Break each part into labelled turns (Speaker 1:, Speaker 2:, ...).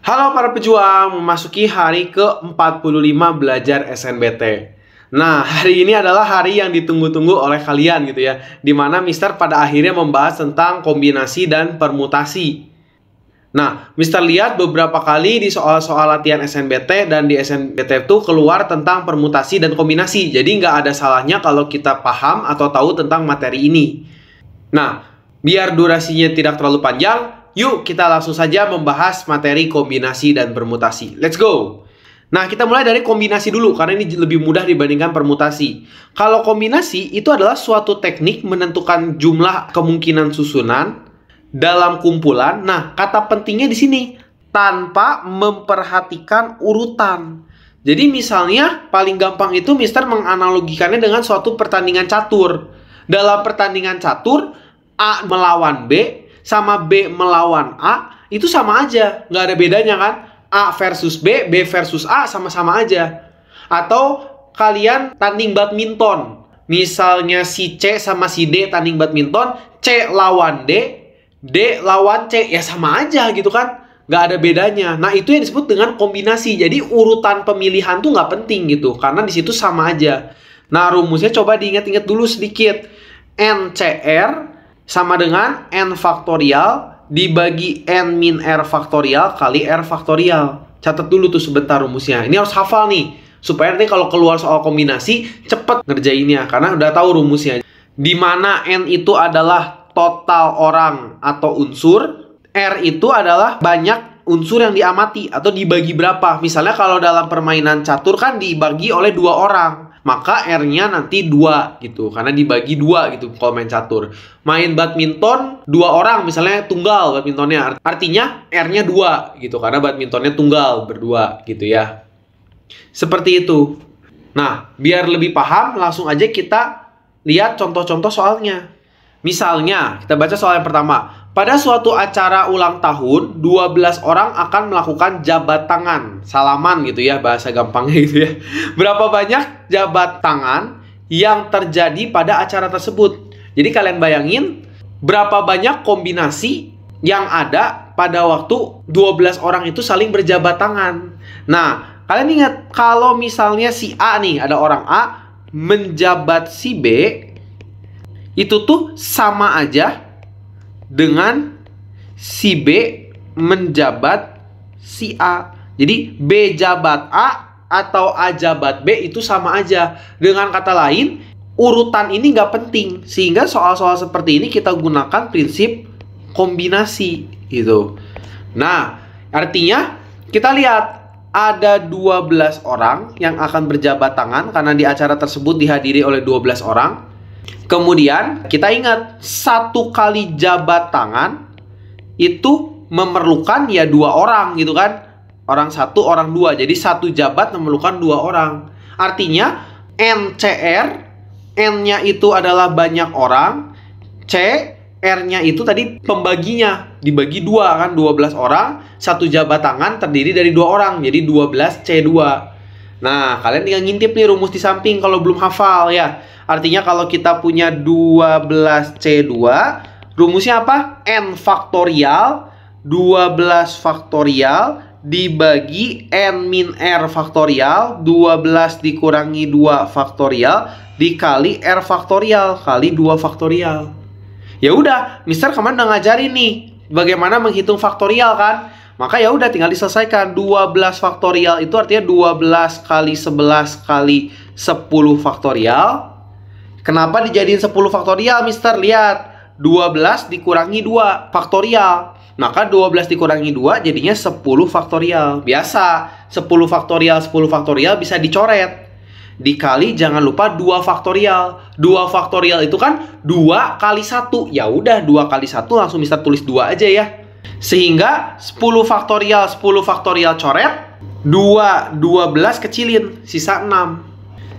Speaker 1: Halo para pejuang, memasuki hari ke-45 belajar SNBT. Nah, hari ini adalah hari yang ditunggu-tunggu oleh kalian gitu ya, dimana Mister pada akhirnya membahas tentang kombinasi dan permutasi. Nah, Mister lihat beberapa kali di soal-soal latihan SNBT dan di SNBT itu keluar tentang permutasi dan kombinasi. Jadi nggak ada salahnya kalau kita paham atau tahu tentang materi ini. Nah, biar durasinya tidak terlalu panjang, yuk kita langsung saja membahas materi kombinasi dan permutasi. Let's go! Nah, kita mulai dari kombinasi dulu, karena ini lebih mudah dibandingkan permutasi. Kalau kombinasi, itu adalah suatu teknik menentukan jumlah kemungkinan susunan dalam kumpulan. Nah, kata pentingnya di sini, tanpa memperhatikan urutan. Jadi misalnya, paling gampang itu Mister menganalogikannya dengan suatu pertandingan catur. Dalam pertandingan catur, A melawan B, sama B melawan A, itu sama aja. Nggak ada bedanya kan? A versus B, B versus A, sama-sama aja. Atau kalian tanding badminton. Misalnya si C sama si D tanding badminton, C lawan D, D lawan C, ya sama aja gitu kan? Nggak ada bedanya. Nah, itu yang disebut dengan kombinasi. Jadi urutan pemilihan tuh nggak penting gitu, karena di situ sama aja. Nah, rumusnya coba diingat-ingat dulu sedikit. NCR sama dengan N faktorial dibagi N min R faktorial kali R faktorial. Catat dulu tuh sebentar rumusnya. Ini harus hafal nih, supaya nanti kalau keluar soal kombinasi, cepet ngerjainnya, karena udah tahu rumusnya. Dimana N itu adalah total orang atau unsur, R itu adalah banyak unsur yang diamati atau dibagi berapa. Misalnya kalau dalam permainan catur kan dibagi oleh 2 orang, maka R-nya nanti 2 gitu, karena dibagi 2 gitu kalau main catur. Main badminton 2 orang, misalnya tunggal badmintonnya, artinya R-nya 2 gitu, karena badmintonnya tunggal berdua gitu ya. Seperti itu. Nah, biar lebih paham, langsung aja kita lihat contoh-contoh soalnya. Misalnya, kita baca soal yang pertama. Pada suatu acara ulang tahun, 12 orang akan melakukan jabat tangan. Salaman gitu ya, bahasa gampangnya gitu ya. Berapa banyak jabat tangan yang terjadi pada acara tersebut? Jadi kalian bayangin, berapa banyak kombinasi yang ada pada waktu 12 orang itu saling berjabat tangan. Nah, kalian ingat, kalau misalnya si A nih, ada orang A menjabat si B, itu tuh sama aja dengan si B menjabat si A. Jadi B jabat A atau A jabat B itu sama aja. Dengan kata lain, urutan ini nggak penting. Sehingga soal-soal seperti ini kita gunakan prinsip kombinasi gitu. Nah, artinya kita lihat ada 12 orang yang akan berjabat tangan karena di acara tersebut dihadiri oleh 12 orang. Kemudian kita ingat, 1 kali jabat tangan itu memerlukan ya 2 orang gitu kan. Orang 1, orang 2. Jadi 1 jabat memerlukan 2 orang. Artinya NCR, N-nya itu adalah banyak orang, C, R-nya itu tadi pembaginya. Dibagi 2 kan, 12 orang, 1 jabat tangan terdiri dari 2 orang. Jadi 12C2. Nah, kalian tinggal ngintip nih rumus di samping kalau belum hafal ya. Artinya kalau kita punya 12C2, rumusnya apa? N faktorial 12 faktorial dibagi N min R faktorial 12 dikurangi 2 faktorial dikali R faktorial kali 2 faktorial. Ya udah, Mister kemarin udah ngajarin nih bagaimana menghitung faktorial kan? Maka ya udah tinggal diselesaikan. 12 faktorial itu artinya 12 kali 11 kali 10 faktorial. Kenapa dijadiin 10 faktorial, Mister? Lihat, 12 dikurangi 2 faktorial. Maka 12 dikurangi 2 jadinya 10 faktorial. Biasa, 10 faktorial bisa dicoret. Dikali jangan lupa 2 faktorial. 2 faktorial itu kan 2 kali 1. Ya udah, 2 kali 1 langsung Mister tulis 2 aja ya. Sehingga 10 faktorial coret, 12 kecilin, sisa 6.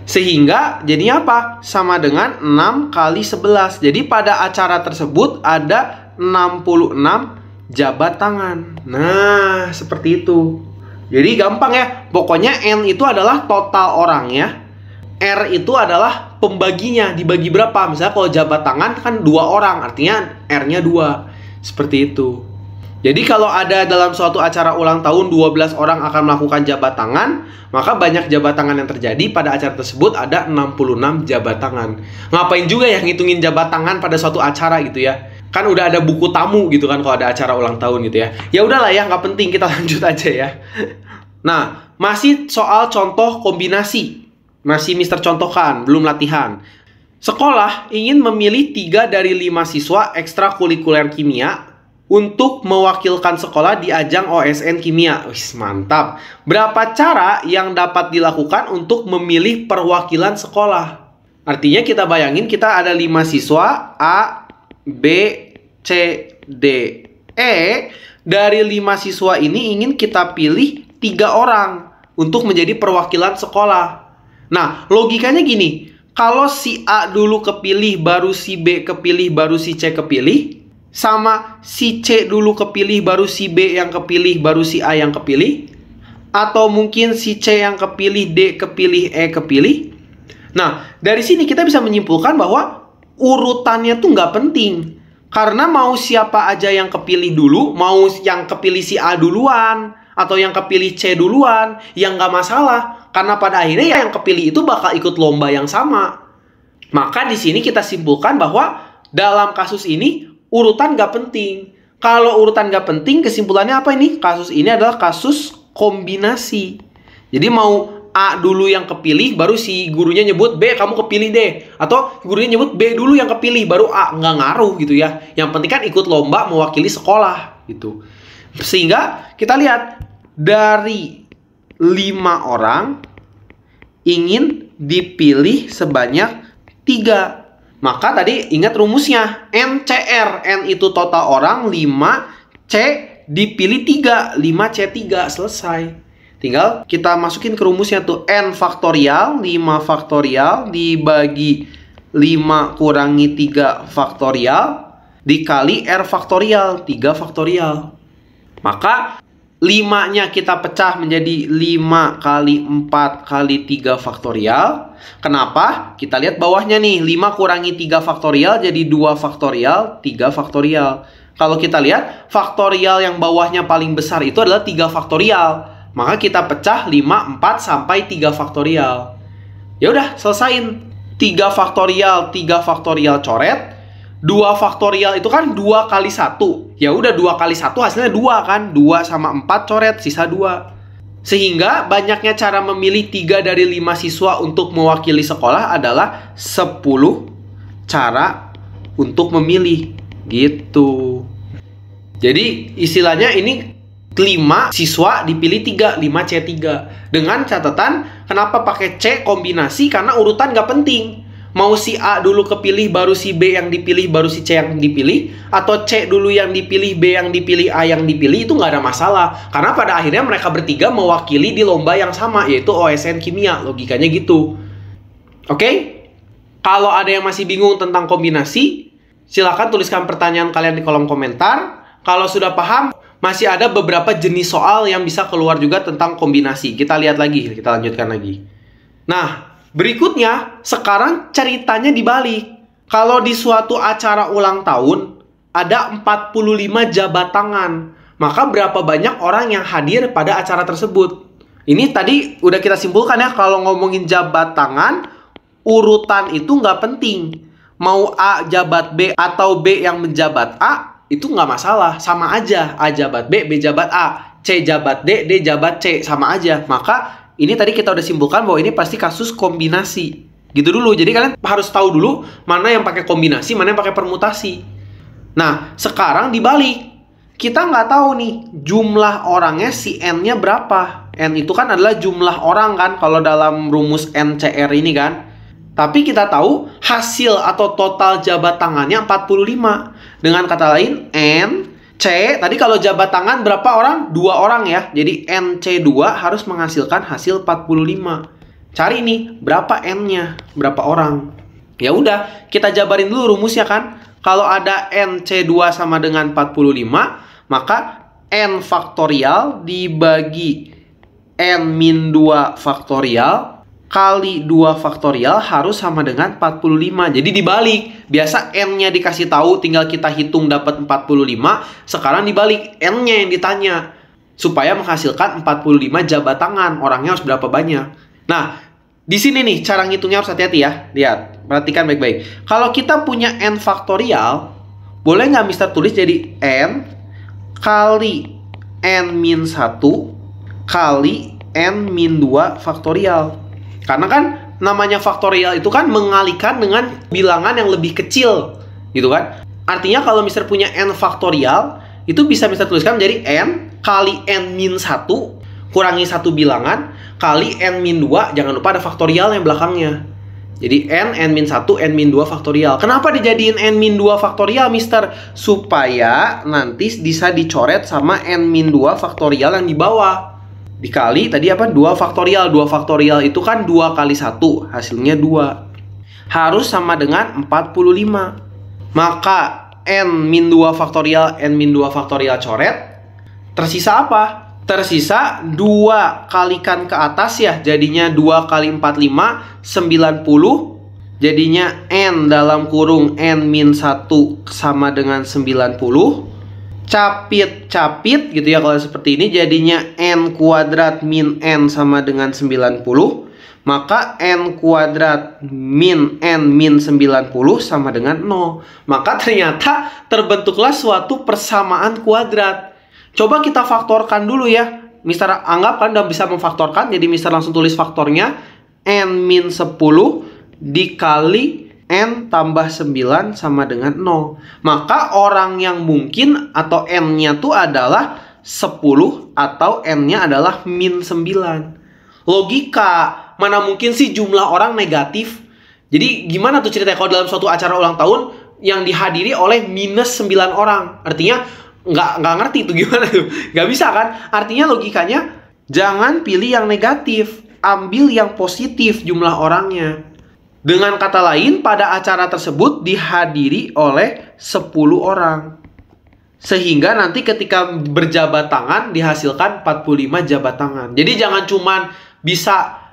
Speaker 1: Sehingga jadinya apa? Sama dengan 6 kali 11. Jadi pada acara tersebut ada 66 jabat tangan. Nah, seperti itu. Jadi gampang ya. Pokoknya N itu adalah total orangnya. R itu adalah pembaginya. Dibagi berapa? Misalnya kalau jabat tangan kan 2 orang. Artinya R-nya 2. Seperti itu. Jadi kalau ada dalam suatu acara ulang tahun 12 orang akan melakukan jabat tangan, maka banyak jabat tangan yang terjadi. Pada acara tersebut ada 66 jabat tangan. Ngapain juga ya ngitungin jabat tangan pada suatu acara gitu ya? Kan udah ada buku tamu gitu kan kalau ada acara ulang tahun gitu ya. Ya udahlah ya, nggak penting, kita lanjut aja ya. Nah, masih soal contoh kombinasi. Masih Mister contohkan, belum latihan. Sekolah ingin memilih 3 dari 5 siswa ekstrakurikuler kimia untuk mewakilkan sekolah di ajang OSN Kimia. Wih, mantap. Berapa cara yang dapat dilakukan untuk memilih perwakilan sekolah? Artinya kita bayangin kita ada 5 siswa A, B, C, D, E. Dari 5 siswa ini ingin kita pilih 3 orang untuk menjadi perwakilan sekolah. Nah, logikanya gini. Kalau si A dulu kepilih, baru si B kepilih, baru si C kepilih, sama si C dulu kepilih, baru si B yang kepilih, baru si A yang kepilih, atau mungkin si C yang kepilih, D kepilih, E kepilih. Nah, dari sini kita bisa menyimpulkan bahwa urutannya tuh nggak penting. Karena mau siapa aja yang kepilih dulu, mau yang kepilih si A duluan, atau yang kepilih C duluan, yang nggak masalah. Karena pada akhirnya yang kepilih itu bakal ikut lomba yang sama. Maka di sini kita simpulkan bahwa dalam kasus ini urutan nggak penting. Kalau urutan nggak penting, kesimpulannya apa ini? Kasus ini adalah kasus kombinasi. Jadi mau A dulu yang kepilih, baru si gurunya nyebut B, kamu kepilih deh. Atau gurunya nyebut B dulu yang kepilih, baru A. Nggak ngaruh gitu ya. Yang penting kan ikut lomba mewakili sekolah gitu. Sehingga kita lihat dari 5 orang ingin dipilih sebanyak 3. Maka tadi ingat rumusnya, NCR. N itu total orang, 5. C dipilih 3. 5C3. Selesai. Tinggal kita masukin ke rumusnya tuh. N faktorial, 5 faktorial, dibagi 5 kurangi 3 faktorial, dikali R faktorial, 3 faktorial. Maka 5-nya kita pecah menjadi 5 kali 4 kali 3 faktorial. Kenapa? Kita lihat bawahnya nih. 5 kurangi 3 faktorial jadi 2 faktorial, 3 faktorial. Kalau kita lihat, faktorial yang bawahnya paling besar itu adalah 3 faktorial. Maka kita pecah 5, 4 sampai 3 faktorial. Ya udah, selesain. 3 faktorial coret. 2 faktorial itu kan 2 kali 1. Ya udah 2 kali 1 hasilnya 2 kan. 2 sama 4 coret, sisa 2. Sehingga banyaknya cara memilih 3 dari 5 siswa untuk mewakili sekolah adalah 10 cara untuk memilih. Gitu. Jadi istilahnya ini 5 siswa dipilih 3, 5C3. Dengan catatan kenapa pakai C kombinasi, karena urutan nggak penting. Mau si A dulu kepilih, baru si B yang dipilih, baru si C yang dipilih, atau C dulu yang dipilih, B yang dipilih, A yang dipilih, itu nggak ada masalah. Karena pada akhirnya mereka bertiga mewakili di lomba yang sama, yaitu OSN Kimia. Logikanya gitu. Oke? Kalau ada yang masih bingung tentang kombinasi, silahkan tuliskan pertanyaan kalian di kolom komentar. Kalau sudah paham, masih ada beberapa jenis soal yang bisa keluar juga tentang kombinasi. Kita lihat lagi, kita lanjutkan lagi. Nah, berikutnya, sekarang ceritanya dibalik. Kalau di suatu acara ulang tahun, ada 45 jabat tangan. Maka berapa banyak orang yang hadir pada acara tersebut? Ini tadi udah kita simpulkan ya, kalau ngomongin jabat tangan, urutan itu nggak penting. Mau A jabat B atau B yang menjabat A, itu nggak masalah. Sama aja, A jabat B, B jabat A. C jabat D, D jabat C. Sama aja. Maka ini tadi kita udah simpulkan bahwa ini pasti kasus kombinasi. Gitu dulu. Jadi kalian harus tahu dulu mana yang pakai kombinasi, mana yang pakai permutasi. Nah, sekarang dibalik. Kita nggak tahu nih jumlah orangnya si N-nya berapa. N itu kan adalah jumlah orang kan kalau dalam rumus NCR ini kan. Tapi kita tahu hasil atau total jabat tangannya 45. Dengan kata lain, N C, tadi kalau jabat tangan berapa orang? 2 orang ya. Jadi NC2 harus menghasilkan hasil 45. Cari nih, berapa N-nya? Berapa orang? Ya udah, kita jabarin dulu rumusnya kan. Kalau ada NC2 sama dengan 45, maka N faktorial dibagi N-2 faktorial kali 2 faktorial harus sama dengan 45. Jadi dibalik. Biasa N-nya dikasih tahu, tinggal kita hitung dapat 45. Sekarang dibalik, N-nya yang ditanya. Supaya menghasilkan 45 jabat tangan. Orangnya harus berapa banyak. Nah, di sini nih cara ngitungnya harus hati-hati ya. Lihat, perhatikan baik-baik. Kalau kita punya N faktorial, boleh nggak Mister tulis jadi N kali N-1 kali N-2 faktorial. Karena kan namanya faktorial itu kan mengalihkan dengan bilangan yang lebih kecil, gitu kan? Artinya kalau Mister punya N faktorial, itu bisa Mister tuliskan menjadi N kali N-1 kurangi satu bilangan kali N-2, jangan lupa ada faktorial yang belakangnya. Jadi N-1, N-2 faktorial. Kenapa dijadiin N-2 faktorial, Mister? Supaya nanti bisa dicoret sama N-2 faktorial yang di bawah. Dikali tadi apa? 2 faktorial. 2 faktorial itu kan 2 kali 1. Hasilnya 2. Harus sama dengan 45. Maka N-2 faktorial, N-2 faktorial coret. Tersisa apa? Tersisa 2 kalikan ke atas ya. Jadinya 2 kali 45, 90. Jadinya N dalam kurung N-1 sama dengan 90. Capit gitu ya kalau seperti ini, jadinya N kuadrat min N sama dengan 90. Maka N kuadrat min N min 90 sama dengan 0. Maka ternyata terbentuklah suatu persamaan kuadrat. Coba kita faktorkan dulu ya. Mister anggap kan udah bisa memfaktorkan, jadi Mister langsung tulis faktornya. N min 10 dikali N tambah 9 sama dengan 0. Maka orang yang mungkin atau N-nya tuh adalah 10 atau N-nya adalah min 9. Logika, mana mungkin sih jumlah orang negatif? Jadi gimana tuh ceritanya kalau dalam suatu acara ulang tahun yang dihadiri oleh minus 9 orang? Artinya nggak ngerti itu gimana tuh. Nggak bisa kan? Artinya logikanya jangan pilih yang negatif, ambil yang positif jumlah orangnya. Dengan kata lain, pada acara tersebut dihadiri oleh 10 orang. Sehingga nanti ketika berjabat tangan dihasilkan 45 jabat tangan. Jadi jangan cuman bisa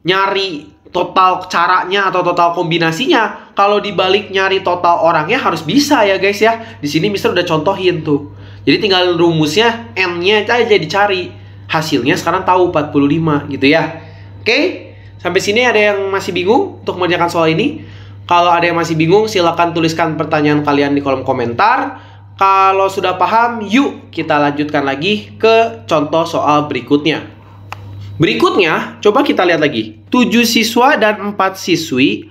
Speaker 1: nyari total caranya atau total kombinasinya. Kalau dibalik nyari total orangnya harus bisa ya guys ya. Di sini Mister udah contohin tuh. Jadi tinggal rumusnya N-nya aja dicari. Hasilnya sekarang tahu 45 gitu ya. Oke? Sampai sini ada yang masih bingung untuk mengerjakan soal ini? Kalau ada yang masih bingung, silakan tuliskan pertanyaan kalian di kolom komentar. Kalau sudah paham, yuk kita lanjutkan lagi ke contoh soal berikutnya. Berikutnya, coba kita lihat lagi. 7 siswa dan 4 siswi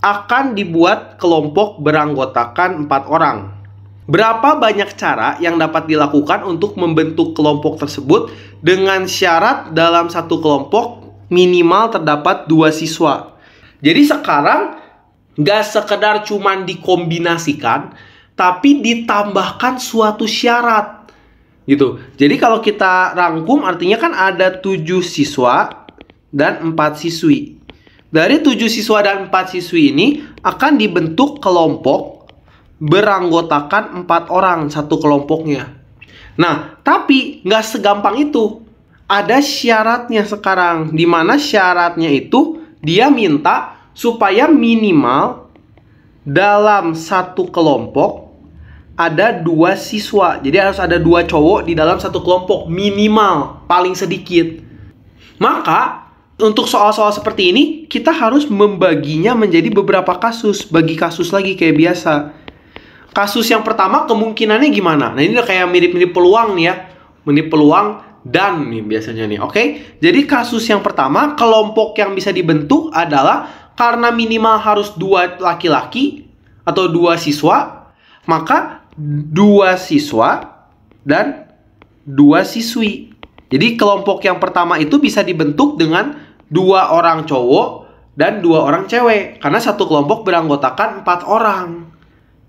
Speaker 1: akan dibuat kelompok beranggotakan 4 orang. Berapa banyak cara yang dapat dilakukan untuk membentuk kelompok tersebut dengan syarat dalam satu kelompok minimal terdapat 2 siswa. Jadi sekarang nggak sekedar cuman dikombinasikan, tapi ditambahkan suatu syarat gitu. Jadi kalau kita rangkum artinya kan ada 7 siswa dan 4 siswi. Dari 7 siswa dan 4 siswi ini akan dibentuk kelompok beranggotakan 4 orang satu kelompoknya. Nah, tapi nggak segampang itu. Ada syaratnya sekarang, di mana syaratnya itu dia minta supaya minimal dalam satu kelompok ada 2 siswa. Jadi harus ada 2 cowok di dalam satu kelompok minimal, paling sedikit. Maka untuk soal-soal seperti ini kita harus membaginya menjadi beberapa kasus, bagi kasus lagi kayak biasa. Kasus yang pertama kemungkinannya gimana? Nah ini udah kayak mirip-mirip peluang nih ya, mirip peluang dan nih biasanya nih, oke? Jadi kasus yang pertama, kelompok yang bisa dibentuk adalah karena minimal harus 2 laki-laki atau 2 siswa, maka 2 siswa dan 2 siswi. Jadi kelompok yang pertama itu bisa dibentuk dengan 2 orang cowok dan 2 orang cewek, karena satu kelompok beranggotakan 4 orang.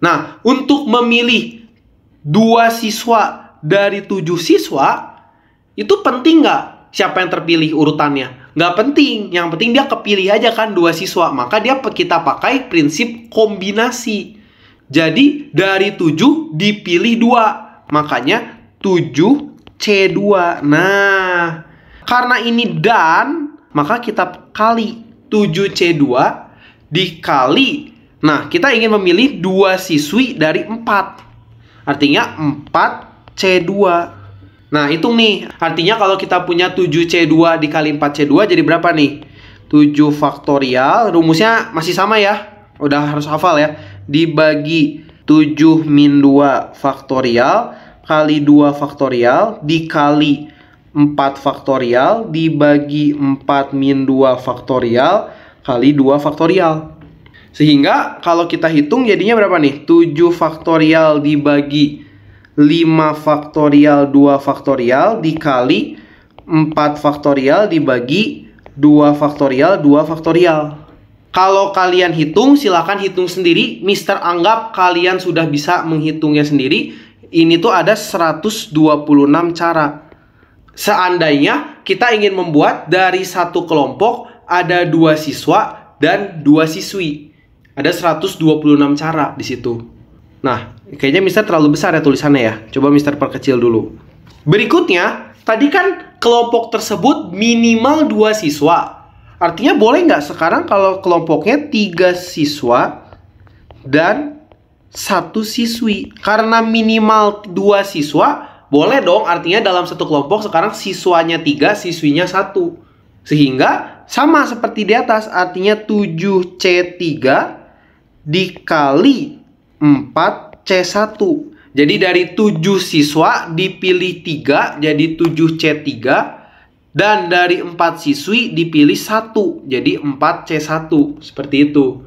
Speaker 1: Nah, untuk memilih 2 siswa dari 7 siswa, itu penting nggak siapa yang terpilih urutannya? Nggak penting. Yang penting dia kepilih aja kan 2 siswa. Maka kita pakai prinsip kombinasi. Jadi dari 7 dipilih 2. Makanya 7C2. Nah, karena ini dan, maka kita kali 7C2 dikali. Nah, kita ingin memilih 2 siswi dari 4. Artinya 4C2. Nah, hitung nih. Artinya kalau kita punya 7C2 dikali 4C2 jadi berapa nih? 7 faktorial. Rumusnya masih sama ya. Udah harus hafal ya. Dibagi 7 min 2 faktorial kali 2 faktorial dikali 4 faktorial dibagi 4 min 2 faktorial kali 2 faktorial. Sehingga kalau kita hitung jadinya berapa nih? 7 faktorial dibagi 5 faktorial 2 faktorial dikali 4 faktorial dibagi 2 faktorial 2 faktorial. Kalau kalian hitung, silakan hitung sendiri. Mister anggap kalian sudah bisa menghitungnya sendiri. Ini tuh ada 126 cara. Seandainya kita ingin membuat dari satu kelompok ada 2 siswa dan 2 siswi. Ada 126 cara di situ. Nah, kayaknya Mister terlalu besar ya tulisannya ya. Coba Mister perkecil dulu. Berikutnya, tadi kan kelompok tersebut minimal 2 siswa. Artinya boleh nggak sekarang kalau kelompoknya 3 siswa dan 1 siswi? Karena minimal 2 siswa, boleh dong. Artinya dalam satu kelompok sekarang siswanya 3, siswinya 1. Sehingga sama seperti di atas. Artinya 7C3 dikali 4C1. Jadi dari 7 siswa dipilih 3 jadi 7C3. Dan dari 4 siswi dipilih 1 jadi 4C1. Seperti itu.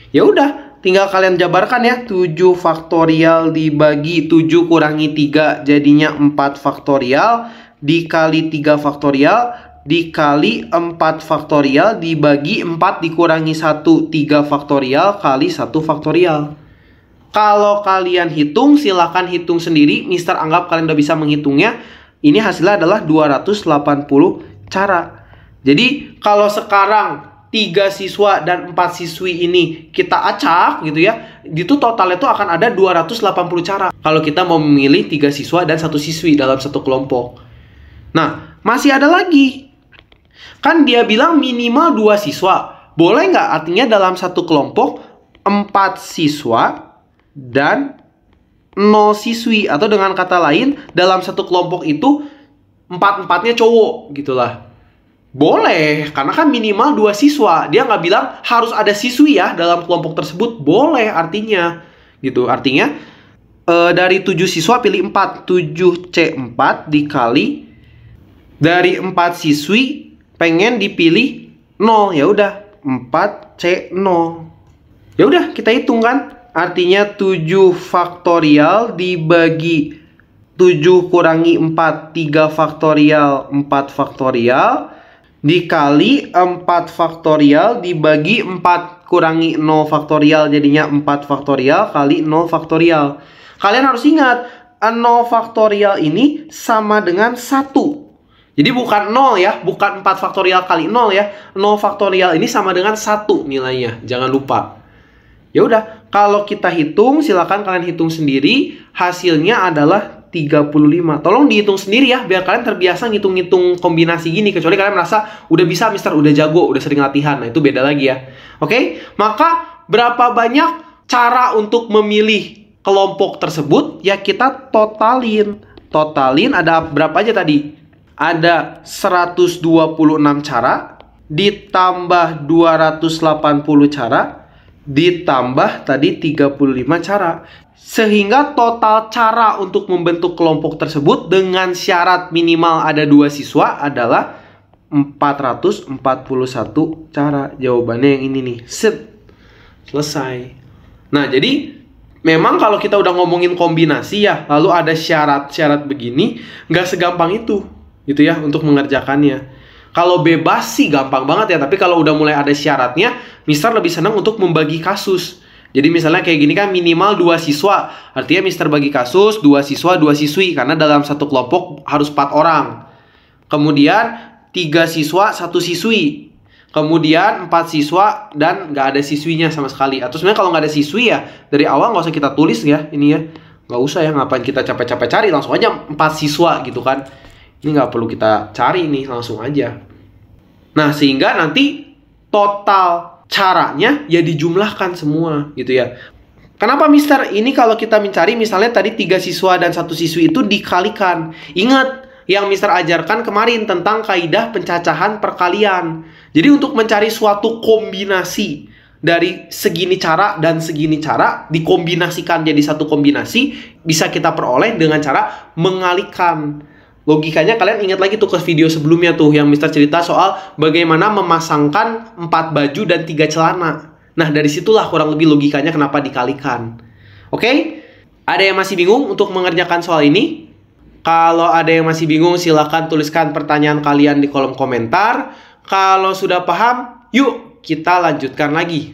Speaker 1: Ya udah, tinggal kalian jabarkan ya. 7 faktorial dibagi 7 kurangi 3 jadinya 4 faktorial dikali 3 faktorial dikali 4 faktorial dibagi 4 dikurangi 1 3 faktorial kali 1 faktorial. Kalau kalian hitung, silahkan hitung sendiri. Mister anggap kalian udah bisa menghitungnya. Ini hasilnya adalah 280 cara. Jadi kalau sekarang 3 siswa dan 4 siswi ini kita acak gitu ya, itu totalnya itu akan ada 280 cara. Kalau kita mau memilih 3 siswa dan 1 siswi dalam satu kelompok. Nah, masih ada lagi. Kan dia bilang minimal 2 siswa. Boleh nggak? Artinya dalam satu kelompok 4 siswa dan 0 siswi. Atau dengan kata lain, dalam satu kelompok itu 4-4-nya cowok gitulah. Boleh, karena kan minimal 2 siswa. Dia nggak bilang harus ada siswi ya dalam kelompok tersebut. Boleh artinya gitu. Artinya dari 7 siswa pilih 4. 7C4 dikali dari 4 siswi pengen dipilih 0. Ya udah 4C0. Ya udah kita hitung kan. Artinya 7 faktorial dibagi 7 kurangi 4, 3 faktorial, 4 faktorial dikali 4 faktorial dibagi 4 kurangi 0 faktorial jadinya 4 faktorial kali 0 faktorial. Kalian harus ingat 0 faktorial ini sama dengan 1. Jadi bukan 0 ya, bukan 4 faktorial kali 0 ya. 0 faktorial ini sama dengan 1 nilainya, jangan lupa. Ya udah, kalau kita hitung, silakan kalian hitung sendiri. Hasilnya adalah 35. Tolong dihitung sendiri ya, biar kalian terbiasa ngitung-ngitung kombinasi gini. Kecuali kalian merasa udah bisa, Mister, udah jago, udah sering latihan. Nah, itu beda lagi ya. Oke, maka berapa banyak cara untuk memilih kelompok tersebut? Ya kita totalin. Totalin ada berapa aja tadi? Ada 126 cara, ditambah 280 cara, ditambah tadi 35 cara. Sehingga total cara untuk membentuk kelompok tersebut dengan syarat minimal ada 2 siswa adalah 441 cara. Jawabannya yang ini nih. Set. Selesai. Nah, jadi memang kalau kita udah ngomongin kombinasi ya, lalu ada syarat-syarat begini, nggak segampang itu gitu ya untuk mengerjakannya. Kalau bebas sih gampang banget ya, tapi kalau udah mulai ada syaratnya, Mister lebih senang untuk membagi kasus. Jadi misalnya kayak gini kan minimal 2 siswa, artinya Mister bagi kasus 2 siswa 2 siswi, karena dalam satu kelompok harus 4 orang. Kemudian 3 siswa 1 siswi. Kemudian 4 siswa dan nggak ada siswinya sama sekali. Atau sebenarnya kalau nggak ada siswi ya dari awal nggak usah kita tulis ya ini ya, nggak usah ya, ngapain kita capek-capek cari, langsung aja 4 siswa gitu kan. Ini nggak perlu kita cari nih, langsung aja. Nah, sehingga nanti total caranya ya dijumlahkan semua gitu ya. Kenapa Mister? Ini kalau kita mencari misalnya tadi 3 siswa dan 1 siswi itu dikalikan. Ingat yang Mister ajarkan kemarin tentang kaidah pencacahan perkalian. Jadi untuk mencari suatu kombinasi dari segini cara dan segini cara dikombinasikan jadi satu kombinasi, bisa kita peroleh dengan cara mengalikan. Logikanya kalian ingat lagi tuh ke video sebelumnya tuh yang Mister cerita soal bagaimana memasangkan 4 baju dan 3 celana. Nah, dari situlah kurang lebih logikanya kenapa dikalikan. Oke? Ada yang masih bingung untuk mengerjakan soal ini? Kalau ada yang masih bingung, silakan tuliskan pertanyaan kalian di kolom komentar. Kalau sudah paham, yuk kita lanjutkan lagi.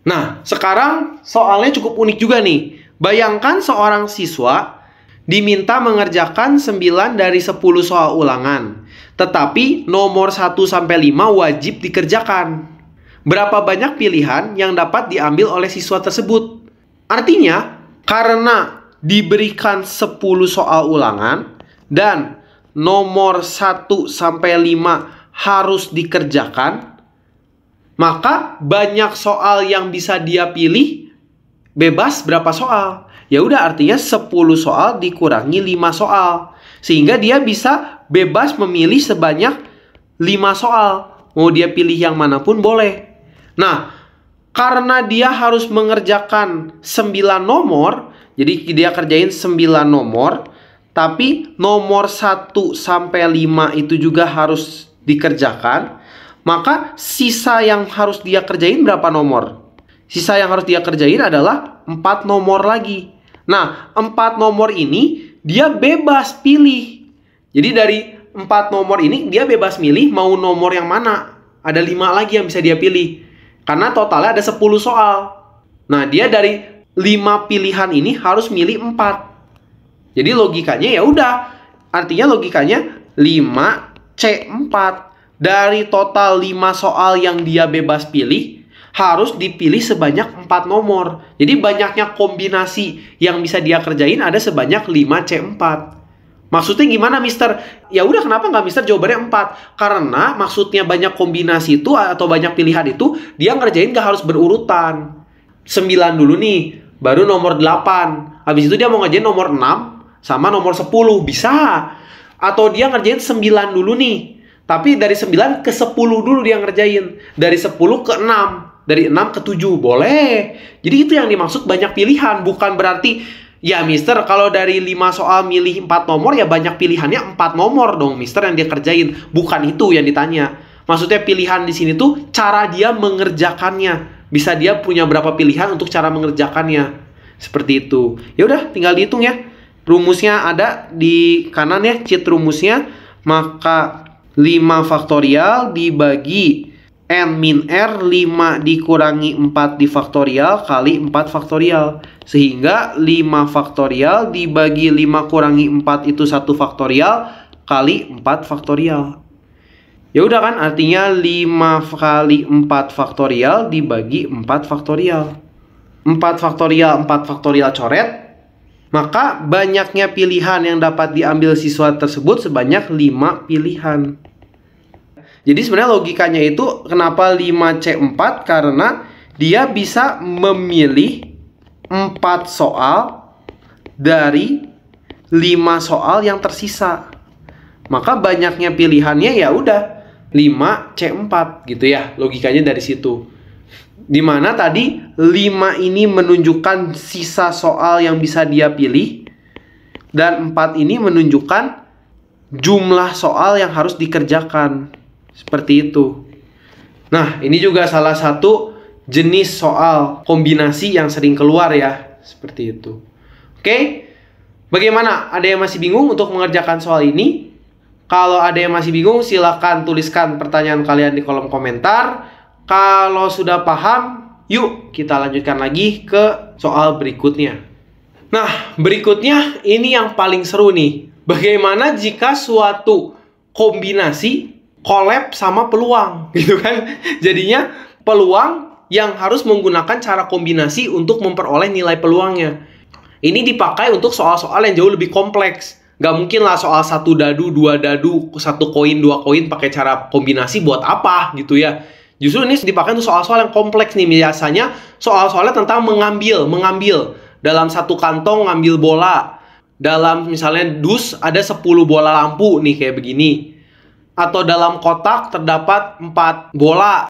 Speaker 1: Nah, sekarang soalnya cukup unik juga nih. Bayangkan seorang siswa diminta mengerjakan 9 dari 10 soal ulangan. Tetapi nomor 1-5 wajib dikerjakan. Berapa banyak pilihan yang dapat diambil oleh siswa tersebut? Artinya, karena diberikan 10 soal ulangan dan nomor 1-5 harus dikerjakan, maka banyak soal yang bisa dia pilih, bebas berapa soal. Ya udah, artinya 10 soal dikurangi 5 soal. Sehingga dia bisa bebas memilih sebanyak 5 soal. Mau dia pilih yang manapun boleh. Nah, karena dia harus mengerjakan 9 nomor, jadi dia kerjain 9 nomor, tapi nomor 1-5 itu juga harus dikerjakan, maka sisa yang harus dia kerjain berapa nomor? Sisa yang harus dia kerjain adalah 4 nomor lagi. Nah, 4 nomor ini dia bebas pilih. Jadi dari 4 nomor ini dia bebas milih mau nomor yang mana. Ada 5 lagi yang bisa dia pilih. Karena totalnya ada 10 soal. Nah, dia dari 5 pilihan ini harus milih 4. Jadi logikanya ya udah. Artinya logikanya 5C4. Dari total 5 soal yang dia bebas pilih, harus dipilih sebanyak 4 nomor. Jadi banyaknya kombinasi yang bisa dia kerjain ada sebanyak 5C4. Maksudnya gimana Mister? Ya udah, kenapa nggak Mister jawabannya 4? Karena maksudnya banyak kombinasi itu atau banyak pilihan itu dia ngerjain nggak harus berurutan. 9 dulu nih, baru nomor 8. Habis itu dia mau ngerjain nomor 6 sama nomor 10. Bisa. Atau dia ngerjain 9 dulu nih. Tapi dari 9 ke 10 dulu dia ngerjain. Dari 10 ke 6. Dari 6 ke 7. Boleh. Jadi itu yang dimaksud banyak pilihan. Bukan berarti ya Mister, kalau dari 5 soal milih 4 nomor, ya banyak pilihannya 4 nomor dong Mister yang dia kerjain. Bukan itu yang ditanya. Maksudnya pilihan di sini tuh cara dia mengerjakannya. Bisa dia punya berapa pilihan untuk cara mengerjakannya. Seperti itu. Ya udah, tinggal dihitung ya. Rumusnya ada di kanan ya, cheat rumusnya. Maka 5 faktorial dibagi N min R, 5 dikurangi 4 di faktorial kali 4 faktorial. Sehingga 5 faktorial dibagi 5 kurangi 4 itu 1 faktorial kali 4 faktorial. Ya udah kan, artinya 5 kali 4 faktorial dibagi 4 faktorial. 4 faktorial coret. Maka banyaknya pilihan yang dapat diambil siswa tersebut sebanyak 5 pilihan. Jadi sebenarnya logikanya itu kenapa 5C4? Karena dia bisa memilih 4 soal dari 5 soal yang tersisa. Maka banyaknya pilihannya ya udah 5C4 gitu ya. Logikanya dari situ. Dimana tadi 5 ini menunjukkan sisa soal yang bisa dia pilih. Dan 4 ini menunjukkan jumlah soal yang harus dikerjakan. Seperti itu. Nah, ini juga salah satu jenis soal kombinasi yang sering keluar ya. Seperti itu. Oke? Bagaimana? Ada yang masih bingung untuk mengerjakan soal ini? Kalau ada yang masih bingung, silakan tuliskan pertanyaan kalian di kolom komentar. Kalau sudah paham, yuk kita lanjutkan lagi ke soal berikutnya. Nah, berikutnya ini yang paling seru nih. Bagaimana jika suatu kombinasi collab sama peluang, gitu kan? Jadinya peluang yang harus menggunakan cara kombinasi untuk memperoleh nilai peluangnya. Ini dipakai untuk soal-soal yang jauh lebih kompleks. Nggak mungkin lah soal 1 dadu, 2 dadu, 1 koin, 2 koin pakai cara kombinasi buat apa gitu ya. Justru ini dipakai untuk soal-soal yang kompleks nih. Biasanya soal-soalnya tentang mengambil. Dalam 1 kantong ngambil bola. Dalam misalnya dus ada 10 bola lampu nih kayak begini. Atau dalam kotak terdapat 4 bola.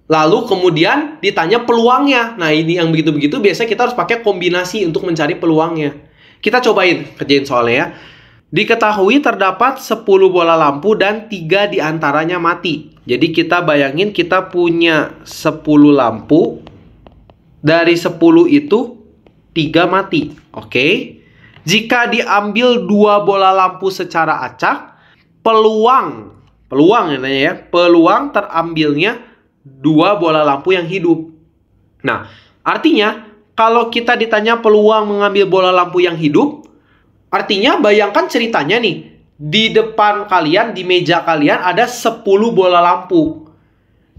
Speaker 1: Lalu kemudian ditanya peluangnya. Nah ini yang begitu-begitu biasanya kita harus pakai kombinasi untuk mencari peluangnya. Kita cobain kerjain soalnya ya. Diketahui terdapat 10 bola lampu dan 3 diantaranya mati. Jadi kita bayangin kita punya 10 lampu. Dari 10 itu 3 mati. Oke. Jika diambil 2 bola lampu secara acak, peluang terambilnya 2 bola lampu yang hidup. Nah, artinya kalau kita ditanya peluang mengambil bola lampu yang hidup, artinya bayangkan ceritanya nih, di depan kalian, di meja kalian ada 10 bola lampu.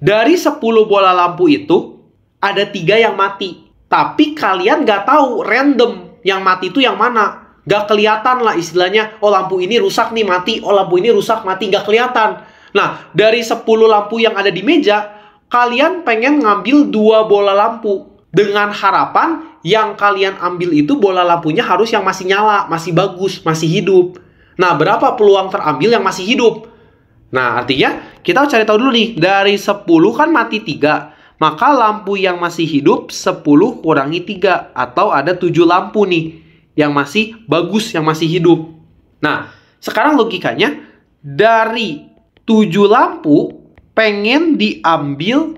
Speaker 1: Dari 10 bola lampu itu, ada 3 yang mati. Tapi kalian nggak tahu random yang mati itu yang mana. Nggak kelihatan lah istilahnya, oh lampu ini rusak nih mati, oh lampu ini rusak mati, nggak kelihatan. Nah, dari 10 lampu yang ada di meja, kalian pengen ngambil 2 bola lampu. Dengan harapan yang kalian ambil itu bola lampunya harus yang masih nyala, masih bagus, masih hidup. Nah, berapa peluang terambil yang masih hidup? Nah, artinya kita harus cari tahu dulu nih. Dari 10 kan mati 3. Maka lampu yang masih hidup 10 kurangi 3. Atau ada 7 lampu nih yang masih bagus, yang masih hidup. Nah, sekarang logikanya dari 7 lampu pengen diambil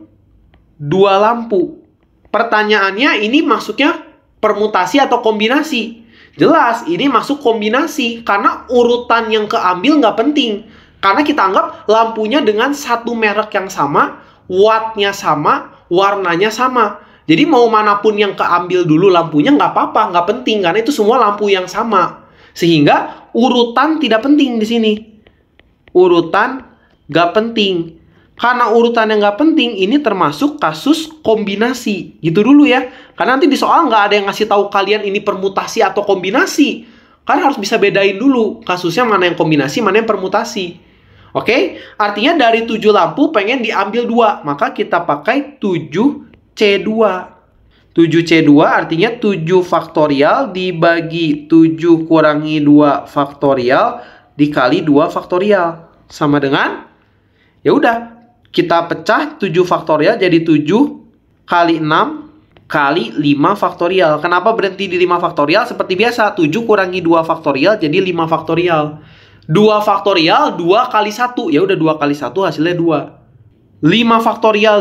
Speaker 1: 2 lampu. Pertanyaannya ini maksudnya permutasi atau kombinasi? Jelas ini masuk kombinasi karena urutan yang keambil nggak penting. Karena kita anggap lampunya dengan 1 merek yang sama, wattnya sama, warnanya sama. Jadi mau manapun yang keambil dulu lampunya nggak apa-apa, nggak penting karena itu semua lampu yang sama. Sehingga urutan tidak penting di sini. Urutan nggak penting. Karena urutan yang nggak penting, ini termasuk kasus kombinasi. Gitu dulu ya. Karena nanti di soal nggak ada yang ngasih tahu kalian ini permutasi atau kombinasi. Kalian harus bisa bedain dulu kasusnya mana yang kombinasi, mana yang permutasi. Oke? Artinya dari 7 lampu pengen diambil 2. Maka kita pakai 7C2. 7C2 artinya 7 faktorial dibagi 7 kurangi 2 faktorial dikali 2 faktorial. Sama dengan, ya udah. Kita pecah 7 faktorial jadi 7 kali 6 kali 5 faktorial. Kenapa berhenti di 5 faktorial? Seperti biasa, 7 kurangi 2 faktorial jadi 5 faktorial. 2 faktorial 2 kali 1. Ya udah 2 kali 1 hasilnya 2. 5 faktorial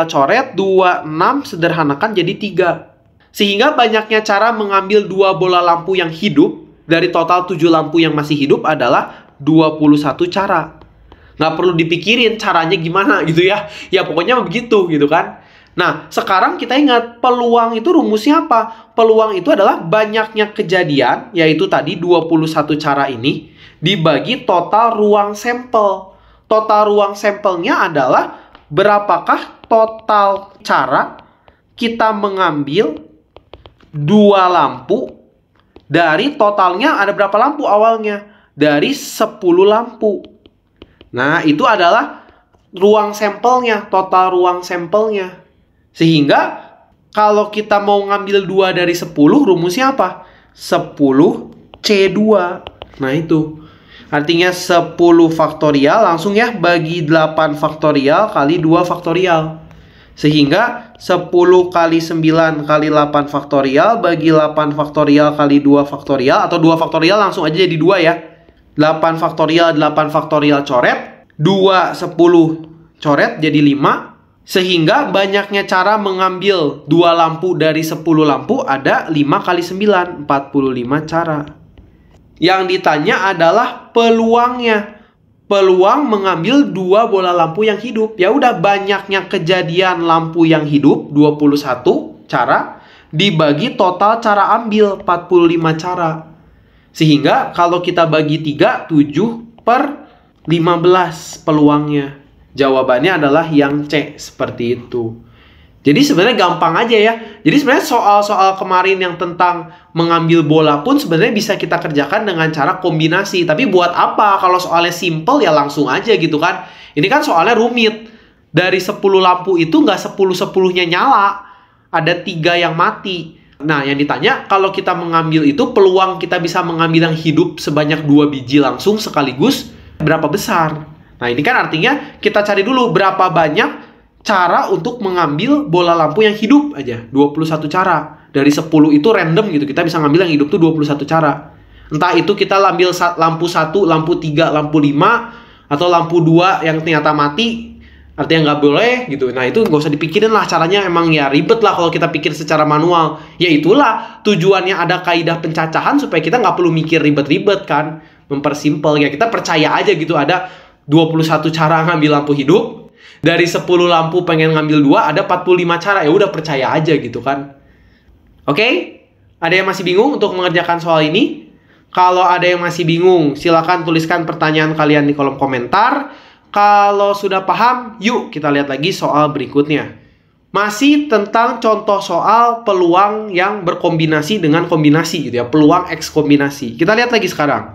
Speaker 1: coret, 2, 6 sederhanakan jadi 3. Sehingga banyaknya cara mengambil 2 bola lampu yang hidup dari total 7 lampu yang masih hidup adalah 21 cara. Nggak perlu dipikirin caranya gimana gitu ya. Ya pokoknya begitu gitu kan. Nah, sekarang kita ingat peluang itu rumusnya apa? Peluang itu adalah banyaknya kejadian, yaitu tadi 21 cara ini, dibagi total ruang sampel. Total ruang sampelnya adalah berapakah total cara kita mengambil 2 lampu dari totalnya ada berapa lampu awalnya? Dari 10 lampu. Nah, itu adalah ruang sampelnya, total ruang sampelnya. Sehingga, kalau kita mau ngambil 2 dari 10, rumusnya apa? 10C2. Nah, itu. Artinya 10 faktorial, langsung ya, bagi 8 faktorial kali 2 faktorial. Sehingga, 10 kali 9 kali 8 faktorial, bagi 8 faktorial kali 2 faktorial, atau 2 faktorial langsung aja jadi 2 ya. 8 faktorial coret, 2, 10 coret jadi 5. Sehingga banyaknya cara mengambil 2 lampu dari 10 lampu ada 5 kali 9, 45 cara. Yang ditanya adalah peluangnya. Peluang mengambil 2 bola lampu yang hidup. Ya udah, banyaknya kejadian lampu yang hidup 21 cara dibagi total cara ambil 45 cara. Sehingga kalau kita bagi 3, 7/15 peluangnya. Jawabannya adalah yang C, seperti itu. Jadi sebenarnya gampang aja ya. Jadi sebenarnya soal-soal kemarin yang tentang mengambil bola pun sebenarnya bisa kita kerjakan dengan cara kombinasi. Tapi buat apa? Kalau soalnya simple ya langsung aja gitu kan. Ini kan soalnya rumit. Dari 10 lampu itu nggak 10-10-nya nyala. Ada 3 yang mati. Nah, yang ditanya, kalau kita mengambil itu, peluang kita bisa mengambil yang hidup sebanyak 2 biji langsung sekaligus, berapa besar? Nah, ini kan artinya kita cari dulu berapa banyak cara untuk mengambil bola lampu yang hidup aja. 21 cara. Dari 10 itu random gitu. Kita bisa ngambil yang hidup tuh 21 cara. Entah itu kita ambil lampu 1, lampu 3, lampu 5, atau lampu 2 yang ternyata mati. Artinya nggak boleh gitu. Nah itu nggak usah dipikirin lah, caranya emang ya ribet lah kalau kita pikir secara manual. Ya itulah tujuannya ada kaidah pencacahan supaya kita nggak perlu mikir ribet-ribet kan. Mempersimpel ya, kita percaya aja gitu ada 21 cara ngambil lampu hidup. Dari 10 lampu pengen ngambil 2 ada 45 cara, ya udah percaya aja gitu kan. Oke? Ada yang masih bingung untuk mengerjakan soal ini? Kalau ada yang masih bingung, silakan tuliskan pertanyaan kalian di kolom komentar. Kalau sudah paham, yuk kita lihat lagi soal berikutnya. Masih tentang contoh soal peluang yang berkombinasi dengan kombinasi gitu ya, peluang X kombinasi. Kita lihat lagi sekarang.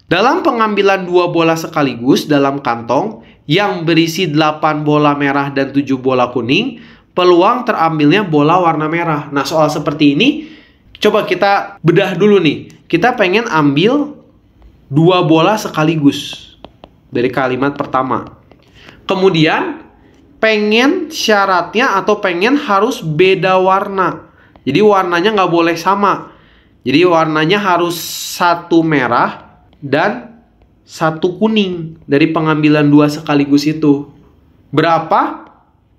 Speaker 1: Dalam pengambilan 2 bola sekaligus dalam kantong yang berisi 8 bola merah dan 7 bola kuning, peluang terambilnya bola warna merah. Nah, soal seperti ini coba kita bedah dulu nih. Kita pengen ambil 2 bola sekaligus. Dari kalimat pertama. Kemudian pengen syaratnya atau pengen harus beda warna. Jadi warnanya nggak boleh sama. Jadi warnanya harus 1 merah dan 1 kuning dari pengambilan 2 sekaligus itu. Berapa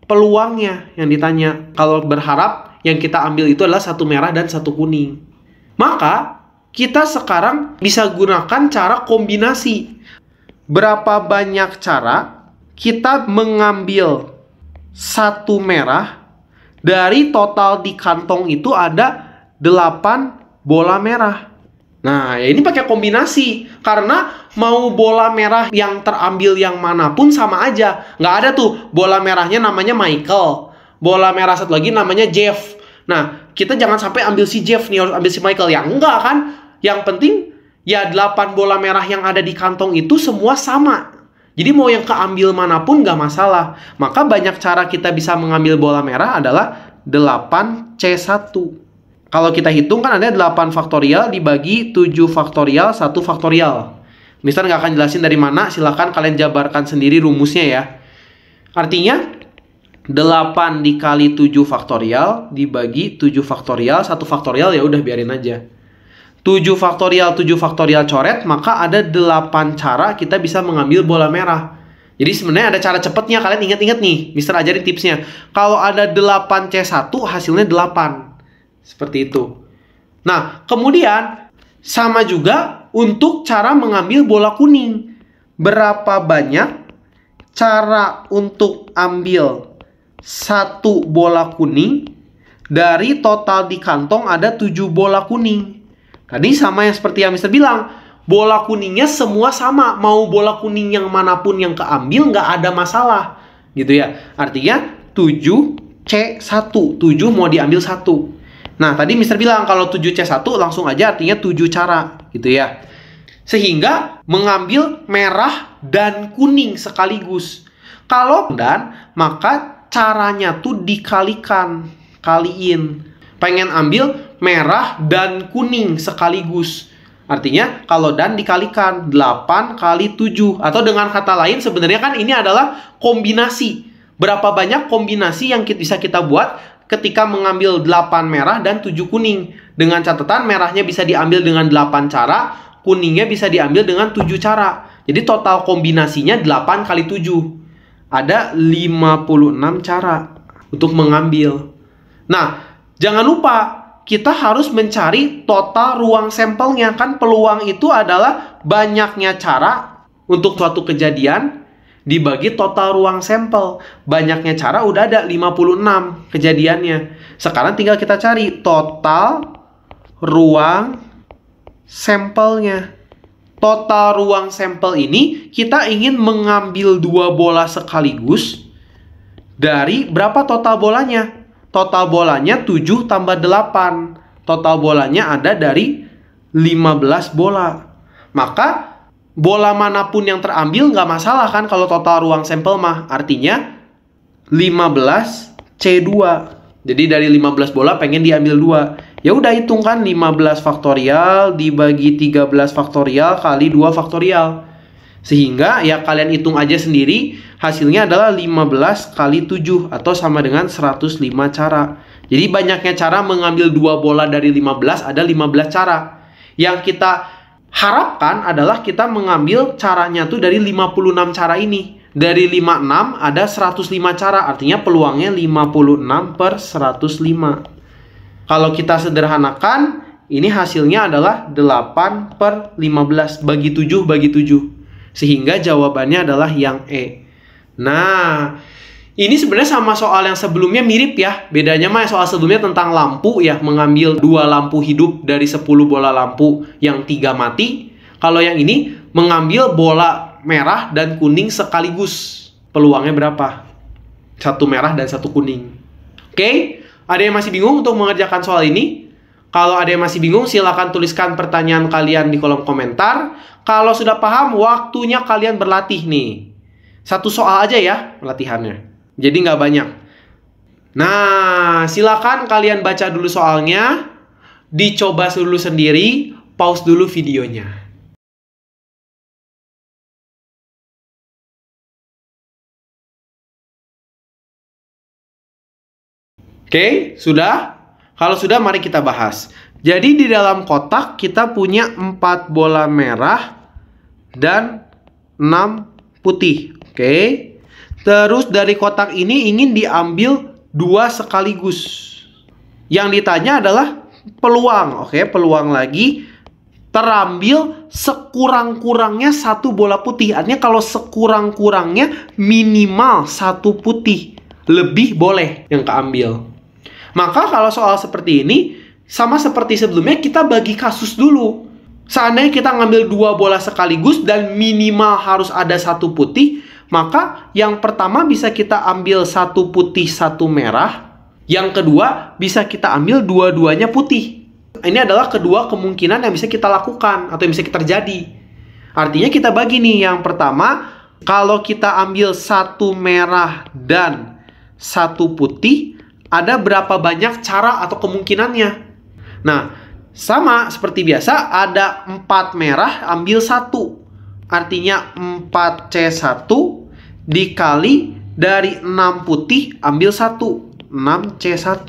Speaker 1: peluangnya yang ditanya? Kalau berharap yang kita ambil itu adalah 1 merah dan 1 kuning. Maka kita sekarang bisa gunakan cara kombinasi. Berapa banyak cara kita mengambil 1 merah dari total di kantong itu ada 8 bola merah. Nah, ya ini pakai kombinasi. Karena mau bola merah yang terambil yang manapun sama aja. Nggak ada tuh bola merahnya namanya Michael. Bola merah satu lagi namanya Jeff. Nah, kita jangan sampai ambil si Jeff nih, harus ambil si Michael. Ya enggak kan? Yang penting ya 8 bola merah yang ada di kantong itu semua sama. Jadi mau yang keambil manapun nggak masalah. Maka banyak cara kita bisa mengambil bola merah adalah 8C1. Kalau kita hitung kan ada 8 faktorial dibagi 7 faktorial 1 faktorial. Mister nggak akan jelasin dari mana, silahkan kalian jabarkan sendiri rumusnya ya. Artinya 8 dikali 7 faktorial dibagi 7 faktorial 1 faktorial, ya udah biarin aja. 7 faktorial coret, maka ada 8 cara kita bisa mengambil bola merah. Jadi sebenarnya ada cara cepatnya, kalian ingat-ingat nih, Mister ajarin tipsnya. Kalau ada 8C1 hasilnya 8. Seperti itu. Nah, kemudian sama juga untuk cara mengambil bola kuning. Berapa banyak cara untuk ambil 1 bola kuning dari total di kantong ada 7 bola kuning. Tadi sama yang seperti yang Mister bilang, bola kuningnya semua sama. Mau bola kuning yang manapun yang keambil nggak ada masalah. Gitu ya. Artinya 7C1. 7 mau diambil 1. Nah, tadi Mister bilang kalau 7C1 langsung aja artinya 7 cara. Gitu ya. Sehingga mengambil merah dan kuning sekaligus. Kalau dan, maka caranya tuh dikalikan. Kaliin. Pengen ambil merah dan kuning sekaligus. Artinya kalau dan dikalikan 8 kali 7. Atau dengan kata lain sebenarnya kan ini adalah kombinasi. Berapa banyak kombinasi yang bisa kita buat ketika mengambil 8 merah dan 7 kuning. Dengan catatan merahnya bisa diambil dengan 8 cara, kuningnya bisa diambil dengan 7 cara. Jadi total kombinasinya 8 kali 7. Ada 56 cara untuk mengambil. Nah, jangan lupa kita harus mencari total ruang sampelnya. Kan peluang itu adalah banyaknya cara untuk suatu kejadian dibagi total ruang sampel. Banyaknya cara udah ada 56 kejadiannya. Sekarang tinggal kita cari total ruang sampelnya. Total ruang sampel ini kita ingin mengambil 2 bola sekaligus dari berapa total bolanya? total bolanya 7 tambah 8. Total bolanya ada dari 15 bola. Maka bola manapun yang terambil nggak masalah kan kalau total ruang sampel mah. Artinya 15 C2. Jadi dari 15 bola pengen diambil 2. Ya udah hitung kan 15 faktorial dibagi 13 faktorial kali 2 faktorial. Sehingga ya kalian hitung aja sendiri, hasilnya adalah 15 kali 7 atau sama dengan 105 cara. Jadi banyaknya cara mengambil 2 bola dari 15 ada 15 cara. Yang kita harapkan adalah kita mengambil caranya tuh dari 56 cara ini. Dari 56 ada 105 cara, artinya peluangnya 56 per 105. Kalau kita sederhanakan, ini hasilnya adalah 8 per 15 bagi 7 bagi 7. Sehingga jawabannya adalah yang E. Nah, ini sebenarnya sama soal yang sebelumnya mirip ya. Bedanya mah soal sebelumnya tentang lampu ya, mengambil 2 lampu hidup dari 10 bola lampu yang 3 mati. Kalau yang ini mengambil bola merah dan kuning sekaligus. Peluangnya berapa? 1 merah dan 1 kuning. Oke, ada yang masih bingung untuk mengerjakan soal ini? Kalau ada yang masih bingung, silakan tuliskan pertanyaan kalian di kolom komentar. Kalau sudah paham, waktunya kalian berlatih nih. 1 soal aja ya latihannya. Jadi nggak banyak. Nah, silakan kalian baca dulu soalnya. Dicoba dulu sendiri. Pause dulu videonya. Oke, sudah? Kalau sudah, mari kita bahas. Jadi di dalam kotak kita punya 4 bola merah dan 6 putih. Oke. Terus dari kotak ini ingin diambil 2 sekaligus. Yang ditanya adalah peluang. Oke, peluang lagi terambil sekurang-kurangnya 1 bola putih. Artinya kalau sekurang-kurangnya minimal 1 putih. Lebih boleh yang keambil. Maka kalau soal seperti ini, sama seperti sebelumnya, kita bagi kasus dulu. Seandainya kita ngambil 2 bola sekaligus dan minimal harus ada 1 putih, maka yang pertama bisa kita ambil 1 putih, 1 merah. Yang kedua bisa kita ambil dua-duanya putih. Ini adalah kedua kemungkinan yang bisa kita lakukan atau yang bisa terjadi. Artinya kita bagi nih, yang pertama, kalau kita ambil 1 merah dan 1 putih, ada berapa banyak cara atau kemungkinannya. Nah, sama seperti biasa, ada 4 merah, ambil 1. Artinya 4C1 dikali dari 6 putih, ambil 1. 6C1.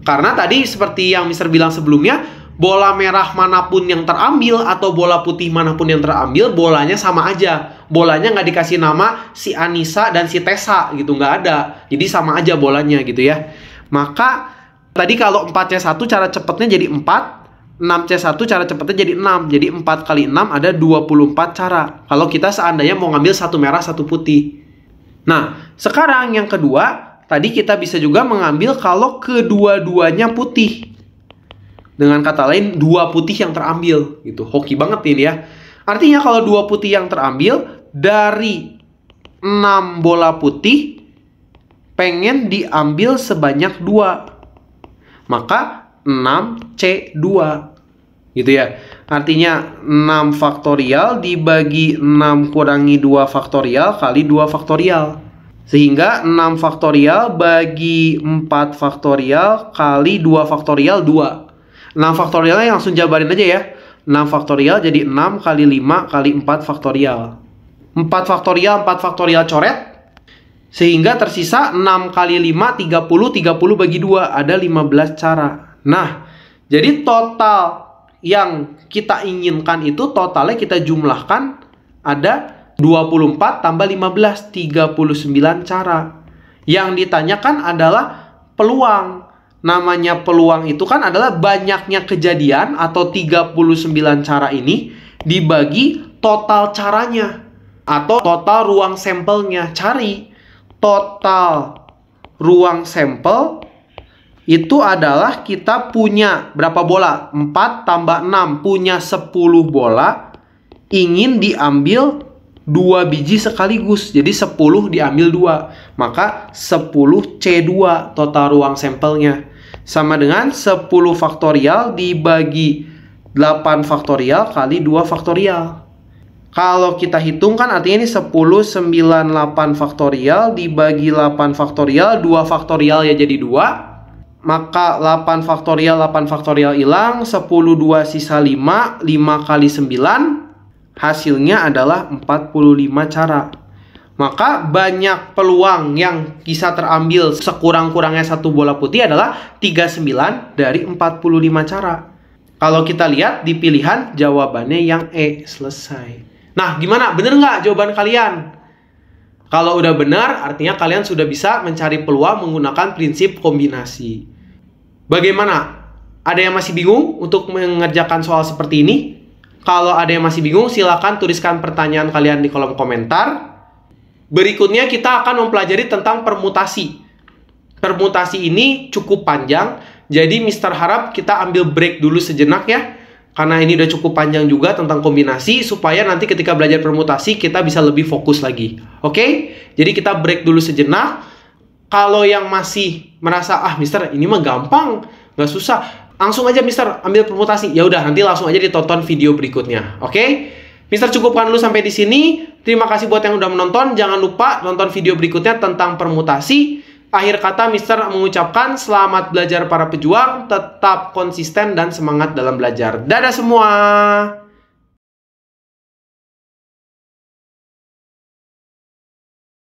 Speaker 1: Karena tadi seperti yang Mister bilang sebelumnya, bola merah manapun yang terambil atau bola putih manapun yang terambil, bolanya sama aja. Bolanya nggak dikasih nama si Anissa dan si Tessa gitu, nggak ada. Jadi sama aja bolanya gitu ya. Maka tadi kalau 4C1 cara cepatnya jadi 4, 6C1 cara cepatnya jadi 6. Jadi 4 kali 6 ada 24 cara. Kalau kita seandainya mau ngambil 1 merah 1 putih. Nah, sekarang yang kedua, tadi kita bisa juga mengambil kalau kedua-duanya putih. Dengan kata lain, 2 putih yang terambil gitu. Hoki banget ini ya. Artinya kalau 2 putih yang terambil, dari 6 bola putih pengen diambil sebanyak 2. Maka 6C2 gitu ya. Artinya 6 faktorial dibagi 6 kurangi 2 faktorial kali 2 faktorial. Sehingga 6 faktorial bagi 4 faktorial kali 2 faktorial 2. 6 faktorialnya langsung jabarin aja ya. 6 faktorial jadi 6 kali 5 kali 4 faktorial. 4 faktorial coret. Sehingga tersisa 6 kali 5 30, 30 bagi 2 ada 15 cara. Nah, jadi total yang kita inginkan itu totalnya kita jumlahkan ada 24 tambah 15, 39 cara. Yang ditanyakan adalah peluang. Namanya peluang itu kan adalah banyaknya kejadian atau 39 cara ini dibagi total caranya atau total ruang sampelnya. Cari total ruang sampel itu adalah kita punya berapa bola? 4 tambah 6, punya 10 bola. Ingin diambil 2 biji sekaligus. Jadi 10 diambil 2. Maka 10C2 total ruang sampelnya. Sama dengan 10 faktorial dibagi 8 faktorial kali 2 faktorial. Kalau kita hitung kan artinya ini 10, 9, 8 faktorial dibagi 8 faktorial, 2 faktorial ya jadi 2. Maka 8 faktorial hilang, 10, 2 sisa 5, 5 kali 9, hasilnya adalah 45 cara. Maka banyak peluang yang bisa terambil sekurang-kurangnya satu bola putih adalah 39 dari 45 cara. Kalau kita lihat di pilihan jawabannya yang E, selesai. Nah, gimana? Bener nggak jawaban kalian? Kalau udah benar, artinya kalian sudah bisa mencari peluang menggunakan prinsip kombinasi. Bagaimana? Ada yang masih bingung untuk mengerjakan soal seperti ini? Kalau ada yang masih bingung, silakan tuliskan pertanyaan kalian di kolom komentar. Berikutnya kita akan mempelajari tentang permutasi. Permutasi ini cukup panjang, jadi Mister harap kita ambil break dulu sejenak ya. Karena ini udah cukup panjang juga tentang kombinasi, supaya nanti ketika belajar permutasi kita bisa lebih fokus lagi. Oke? Jadi kita break dulu sejenak. Kalau yang masih merasa, Mister ini mah gampang, nggak susah, langsung aja Mister ambil permutasi. Ya udah, nanti langsung aja ditonton video berikutnya. Oke? Mister cukupkan dulu sampai di sini. Terima kasih buat yang udah menonton. Jangan lupa nonton video berikutnya tentang permutasi. Akhir kata, Mister mengucapkan selamat belajar para pejuang, tetap konsisten dan semangat dalam belajar. Dadah semua!